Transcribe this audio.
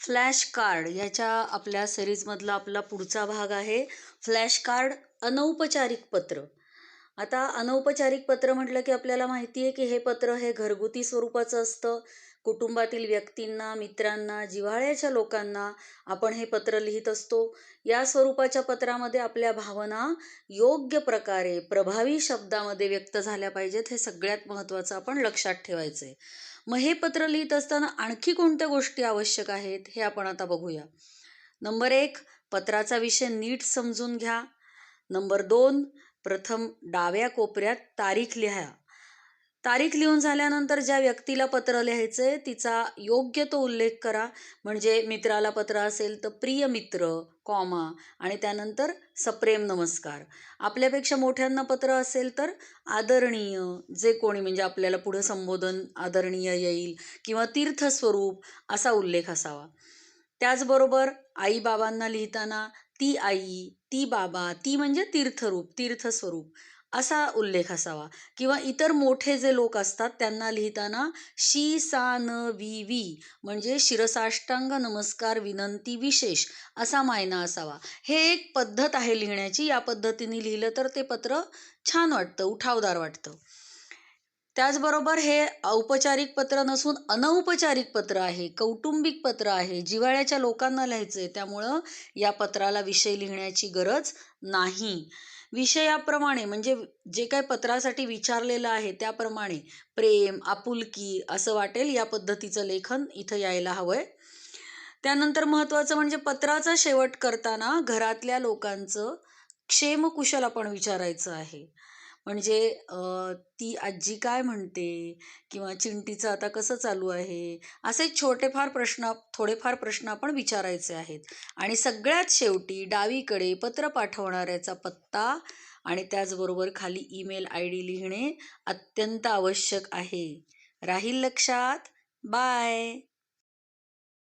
Flash card ह्याच्या आपल्या सिरीजमधला आपला पुढचा भाग आहे फ्लॅश कार्ड अनौपचारिक पत्र. आता अनौपचारिक पत्र म्हटलं की आपल्याला माहिती आहे की हे पत्र हे घरगुती स्वरूपाचं असतं. कुटुंबातील व्यक्तींना, मित्रांना, जिव्हाळ्याच्या लोकांना आपण हे पत्र लिहित असतो. या स्वरूपाच्या पत्रामध्ये आपल्या भावना योग्य प्रकारे प्रभावी शब्दामध्ये व्यक्त झाल्या पाहिजेत, हे सगळ्यात महत्त्वाचं आपण लक्षात ठेवायचं आहे. मग हे पत्र लिहित असताना आणखी कोणत्या गोष्टी आवश्यक आहेत हे आपण आता बघूया. नंबर 1, पत्राचा विषय नीट समजून घ्या. नंबर 2, प्रथम डाव्या कोपऱ्यात तारीख लिहा. तारीख लिहून झाल्यानंतर ज्या व्यक्तीला पत्र लिहायचंय तिचा योग्य तो उल्लेख करा. म्हणजे मित्राला पत्र असेल तर प्रिय मित्र, कॉमा आणि त्यानंतर सप्रेम नमस्कार. आपल्यापेक्षा मोठ्यांना पत्र असेल तर आदरणीय, जे कोणी म्हणजे आपल्याला पुढे संबोधन आदरणीय येईल किंवा तीर्थस्वरूप असा उल्लेख असावा. त्याचबरोबर आई बाबांना लिहिताना ती आई, ती बाबा, ती म्हणजे तीर्थरूप, तीर्थस्वरूप असा उल्लेख असावा. किंवा इतर मोठे जे लोक असतात त्यांना लिहिताना शी सा न वी वी म्हणजे शिरसाष्टांग नमस्कार विनंती विशेष असा मायना असावा. हे एक पद्धत आहे लिहिण्याची. या पद्धतीने लिहिलं तर ते पत्र छान वाटतं, उठावदार वाटतं. त्याचबरोबर हे औपचारिक पत्र नसून अनौपचारिक पत्र आहे, कौटुंबिक पत्र आहे, जिव्हाळ्याच्या लोकांना लिहायचंय. त्यामुळं या पत्राला विषय लिहिण्याची गरज नाही. विषयाप्रमाणे म्हणजे जे काही पत्रासाठी विचारलेलं आहे त्याप्रमाणे प्रेम, आपुलकी असं वाटेल या पद्धतीचं लेखन इथं यायला हवंय. त्यानंतर महत्त्वाचं म्हणजे पत्राचा शेवट करताना घरातल्या लोकांचं क्षेमकुशल आपण विचारायचं आहे. म्हणजे ती आजी काय म्हणते किंवा चिंटीचं आता कसं चालू आहे, असे थोडेफार प्रश्न आपण विचारायचे आहेत. आणि सगळ्यात शेवटी डावीकडे पत्र पाठवणाऱ्याचा पत्ता आणि त्याचबरोबर खाली ईमेल ID लिहिणे अत्यंत आवश्यक आहे. राहील लक्षात? बाय.